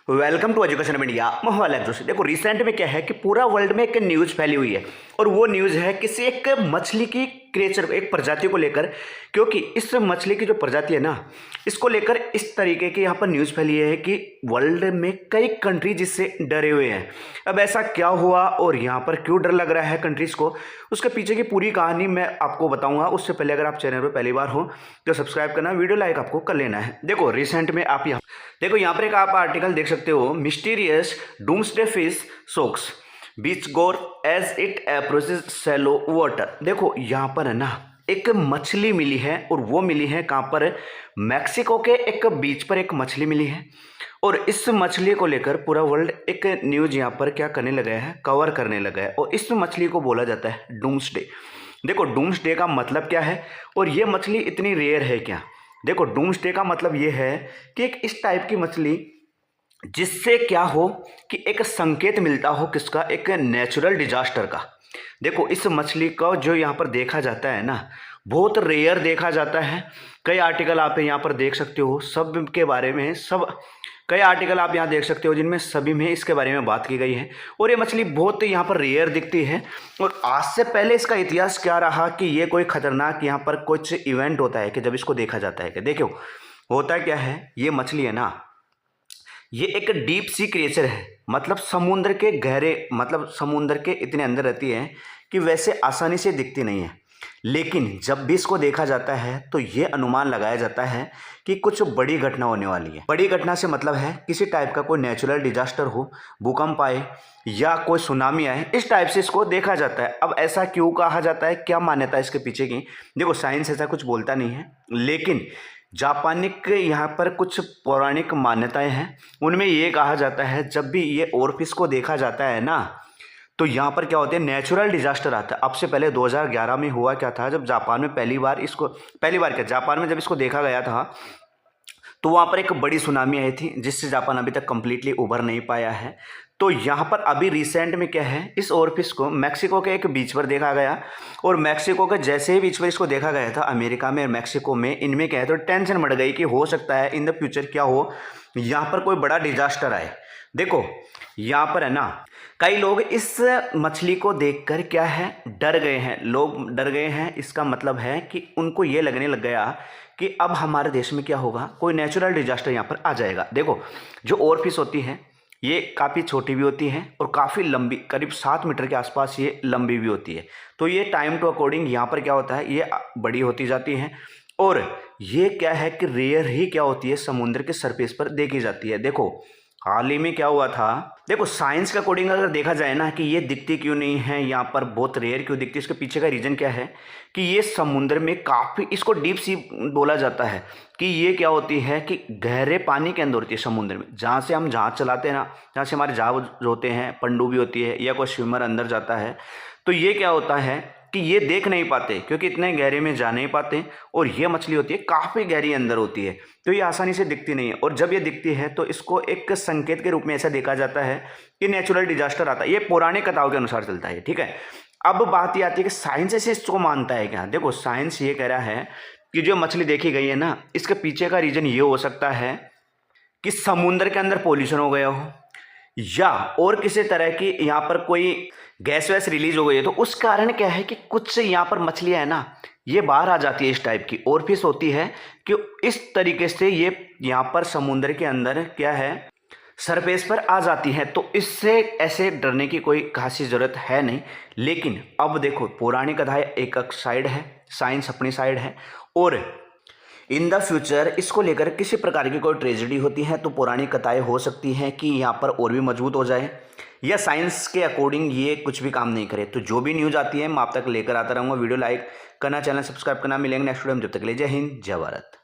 Welcome to education India. मोहल्ला जोशी। देखो recent में क्या है कि पूरा वर्ल्ड में एक न्यूज़ फैली हुई है और वो न्यूज़ है किसी एक मछली की क्रिएचर एक प्रजाति को लेकर, क्योंकि इस मछली की जो प्रजाति है ना, इसको लेकर इस तरीके की यहाँ पर न्यूज़ फैली है कि वर्ल्ड में कई कंट्रीज इससे डरे हुए हैं। अब ऐसा क्या हुआ और यहाँ पर क्यों डर लग रहा है कंट्रीज़ को, उसके पीछे की पूरी कहानी मैं आपको बताऊंगा। उससे पहले अगर आप चैनल पर पहली बार हो तो सब्सक्राइब करना, वीडियो लाइक आपको कर लेना है। देखो रिसेंट में आप यहाँ पर एक आप आर्टिकल देख सकते हो, mysterious doomsday fish shocks beachgoer as it approaches shallow water. देखो यहाँ पर है ना एक मछली मिली है और वो मिली है कहाँ पर, मैक्सिको के एक बीच पर एक मछली मिली है और इस मछली को लेकर पूरा वर्ल्ड एक न्यूज यहाँ पर क्या करने लगा है, कवर करने लगा है और इस मछली को बोला जाता है डूम्सडे। देखो डूम्सडे का मतलब क्या है और ये मछली इतनी रेयर है क्या। देखो डूम्सडे का मतलब ये है कि एक इस टाइप की मछली जिससे क्या हो कि एक संकेत मिलता हो किसका, एक नेचुरल डिजास्टर का। देखो इस मछली का जो यहाँ पर देखा जाता है ना, बहुत रेयर देखा जाता है। कई आर्टिकल आप यहाँ पर देख सकते हो सब के बारे में, कई आर्टिकल आप यहाँ देख सकते हो जिनमें सभी में इसके बारे में बात की गई है और ये मछली बहुत यहाँ पर रेयर दिखती है। और आज से पहले इसका इतिहास क्या रहा कि ये कोई खतरनाक यहाँ पर कुछ इवेंट होता है कि जब इसको देखा जाता है कि देखो होता क्या है, ये मछली है ना, ये एक डीप सी क्रिएचर है, मतलब समुद्र के गहरे, मतलब समुद्र के इतने अंदर रहती है कि वैसे आसानी से दिखती नहीं है। लेकिन जब भी इसको देखा जाता है तो ये अनुमान लगाया जाता है कि कुछ बड़ी घटना होने वाली है। बड़ी घटना से मतलब है किसी टाइप का कोई नेचुरल डिजास्टर हो, भूकंप आए या कोई सुनामी आए, इस टाइप से इसको देखा जाता है। अब ऐसा क्यों कहा जाता है, क्या मान्यता है इसके पीछे की, देखो साइंस ऐसा कुछ बोलता नहीं है, लेकिन जापानिक यहाँ पर कुछ पौराणिक मान्यताएं हैं। उनमें ये कहा जाता है जब भी ये ओरफिश को देखा जाता है ना, तो यहाँ पर क्या होते हैं, नेचुरल डिजास्टर आता है। अब से पहले 2011 में हुआ क्या था, जब जापान में पहली बार क्या जापान में जब इसको देखा गया था तो वहाँ पर एक बड़ी सुनामी आई थी जिससे जापान अभी तक कंप्लीटली उभर नहीं पाया है। तो यहाँ पर अभी रिसेंट में क्या है, इस ओरफिश को मैक्सिको के एक बीच पर देखा गया और मैक्सिको के जैसे ही बीच पर इसको देखा गया था, अमेरिका में और मैक्सिको में, इनमें क्या है तो टेंशन बढ़ गई कि हो सकता है इन द फ्यूचर क्या हो, यहाँ पर कोई बड़ा डिजास्टर आए। देखो यहाँ पर है ना कई लोग इस मछली को देखकर क्या है डर गए हैं, लोग डर गए हैं। इसका मतलब है कि उनको ये लगने लग गया कि अब हमारे देश में क्या होगा, कोई नेचुरल डिजास्टर यहाँ पर आ जाएगा। देखो जो ओरफिश होती है ये काफ़ी छोटी भी होती है और काफ़ी लंबी, करीब 7 मीटर के आसपास ये लंबी भी होती है। तो ये टाइम टू अकॉर्डिंग यहाँ पर क्या होता है, ये बड़ी होती जाती है और ये क्या है कि रेयर ही क्या होती है, समुद्र के सरफेस पर देखी जाती है। देखो हाल ही में क्या हुआ था, देखो साइंस के अकॉर्डिंग अगर देखा जाए ना कि ये दिखती क्यों नहीं है, यहाँ पर बहुत रेयर क्यों दिखती है, इसके पीछे का रीज़न क्या है कि ये समुद्र में काफ़ी, इसको डीप सी बोला जाता है कि ये क्या होती है कि गहरे पानी के अंदर होती है समुद्र में, जहाँ से हम जहाज चलाते हैं ना, जहाँ से हमारे जहाज होते हैं, पनडुब्बी होती है या कोई स्विमर अंदर जाता है, तो ये क्या होता है कि ये देख नहीं पाते क्योंकि इतने गहरे में जा नहीं पाते और ये मछली होती है काफ़ी गहरी अंदर होती है, तो ये आसानी से दिखती नहीं है। और जब ये दिखती है तो इसको एक संकेत के रूप में ऐसा देखा जाता है कि नेचुरल डिजास्टर आता है। ये पौराणिक कथाओं के अनुसार चलता है, ठीक है। अब बात ये आती है कि साइंस ऐसे इसको मानता है क्या। देखो साइंस ये कह रहा है कि जो मछली देखी गई है ना, इसके पीछे का रीजन ये हो सकता है कि समुद्र के अंदर पॉल्यूशन हो गया हो या और किसी तरह की यहाँ पर कोई गैस वैस रिलीज हो गई है, तो उस कारण क्या है कि कुछ यहाँ पर मछलियाँ है ना ये बाहर आ जाती है, इस टाइप की ओरफिश होती है कि इस तरीके से ये यहाँ पर समुद्र के अंदर क्या है सरफेस पर आ जाती है। तो इससे ऐसे डरने की कोई खासी ज़रूरत है नहीं। लेकिन अब देखो पौराणिक कथाएं एक साइड है, साइंस अपनी साइड है, और इन द फ्यूचर इसको लेकर किसी प्रकार की कोई ट्रेजेडी होती है तो पौराणिक कथाएं हो सकती हैं कि यहाँ पर और भी मजबूत हो जाए या साइंस के अकॉर्डिंग ये कुछ भी काम नहीं करे। तो जो भी न्यूज़ आती है मैं आप तक लेकर आता रहूँगा। वीडियो लाइक करना, चैनल सब्सक्राइब करना। मिलेंगे नेक्स्ट वीडियो में, जब तक के लिए जय हिंद जय भारत।